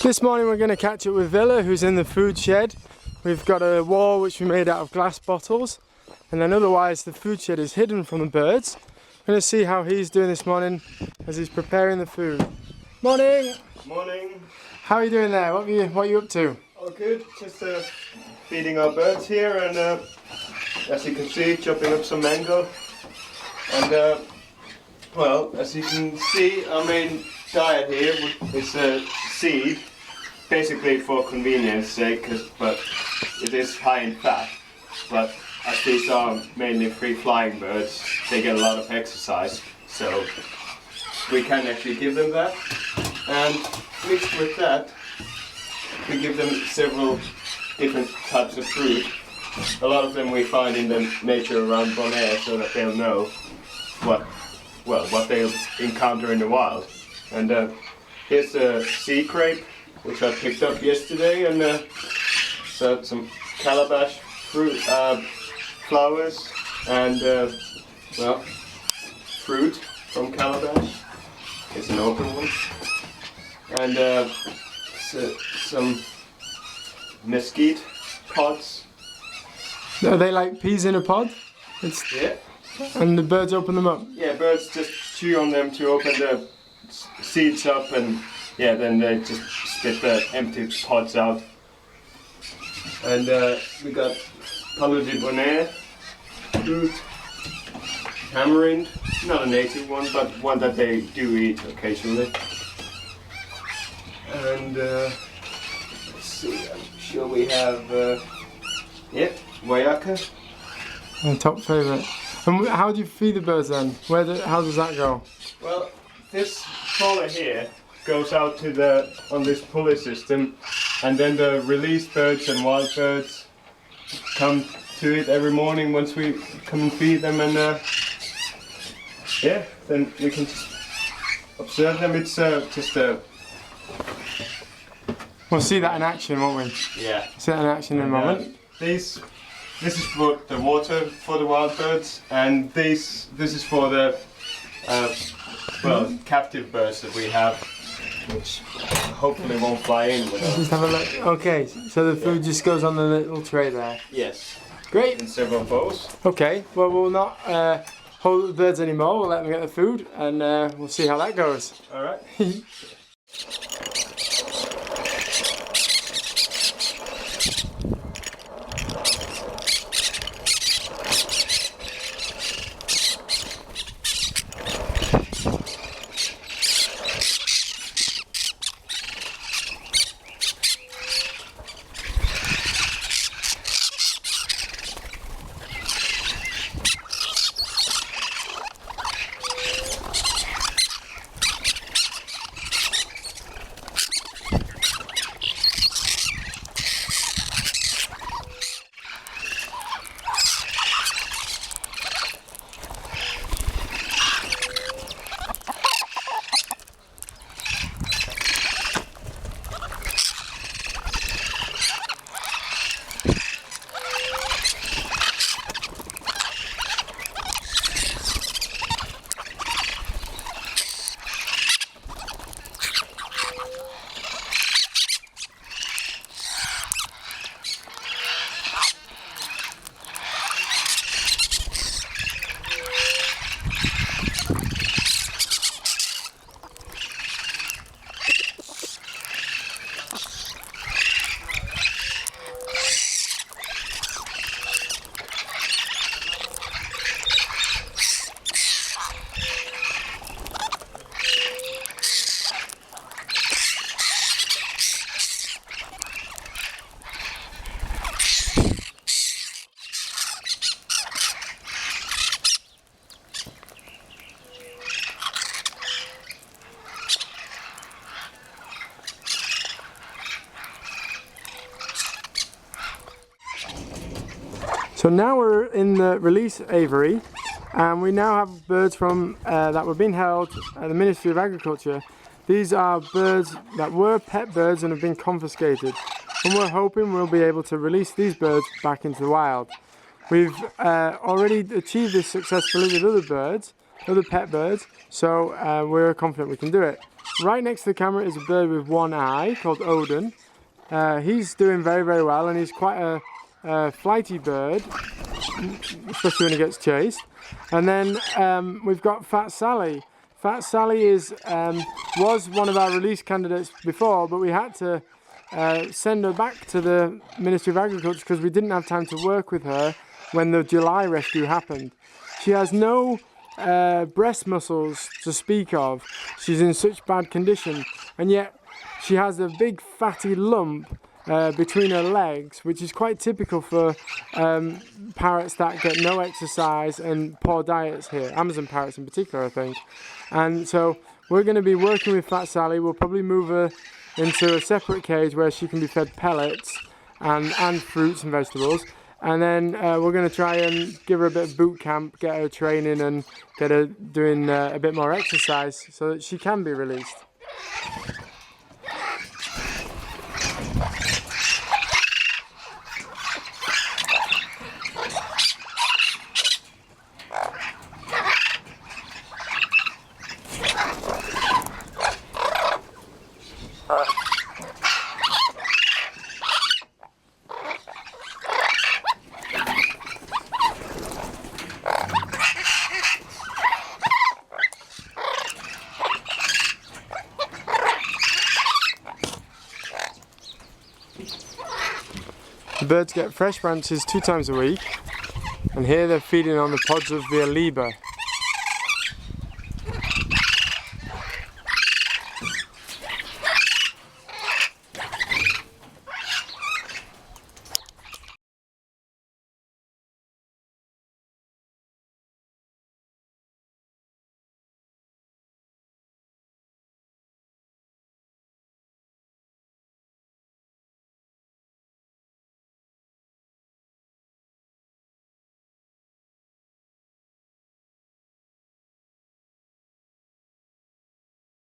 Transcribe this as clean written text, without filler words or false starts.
This morning we're going to catch up with Ville, who's in the food shed. We've got a wall which we made out of glass bottles, and then otherwise the food shed is hidden from the birds. We're going to see how he's doing this morning as he's preparing the food. Morning! Morning! How are you doing there? What are you up to? Oh good, just feeding our birds here, and as you can see, chopping up some mango. And well, as you can see, our main diet here is seed, basically for convenience sake, but it is high in fat. But as these are mainly free-flying birds, they get a lot of exercise, so we can actually give them that. And mixed with that, we give them several different types of fruit. A lot of them we find in the nature around Bonaire, so that they'll know what they'll encounter in the wild. And here's a sea crepe, which I picked up yesterday, and so some calabash fruit, flowers, and well, fruit from calabash. It's an open one, and some mesquite pods. Are they like peas in a pod? Yeah. And the birds open them up? Yeah, birds just chew on them to open the seeds up, and yeah, then they just spit the empty pods out. And we got Parrot de Bonaire fruit, tamarind, not a native one, but one that they do eat occasionally. And let's see, I'm sure we have guayaka. My top favourite. And how do you feed the birds then? How does that go? Well, this trawler here goes out to on this pulley system, and then the released birds and wild birds come to it every morning once we come and feed them, and yeah, then we can just observe them. It's just a... We'll see that in action, won't we? Yeah. See that in action in a moment. This is for the water for the wild birds, and this is for the captive birds that we have, which hopefully won't fly in with us. Just have a look. Okay, so the food just goes on the little tray there. Yes. Great. In several bowls. Okay, well we'll not hold the birds anymore. We'll let them get the food, and we'll see how that goes. All right. So now we're in the release aviary, and we now have birds from that were being held at the Ministry of Agriculture. These are birds that were pet birds and have been confiscated, and we're hoping we'll be able to release these birds back into the wild. We've already achieved this successfully with other birds, other pet birds, so we're confident we can do it. right next to the camera is a bird with one eye called Odin. He's doing very, very well, and he's quite a flighty bird, especially when he gets chased. And then we've got Fat Sally. Fat Sally was one of our release candidates before, but we had to send her back to the Ministry of Agriculture because we didn't have time to work with her when the July rescue happened. She has no breast muscles to speak of. She's in such bad condition, and yet she has a big fatty lump between her legs, which is quite typical for parrots that get no exercise and poor diets here, Amazon parrots in particular, I think. And so we're going to be working with Fat Sally. We'll probably move her into a separate cage where she can be fed pellets and fruits and vegetables. And then we're going to try and give her a bit of boot camp, get her training and get her doing a bit more exercise so that she can be released. The birds get fresh branches 2 times a week, and here they're feeding on the pods of Ville.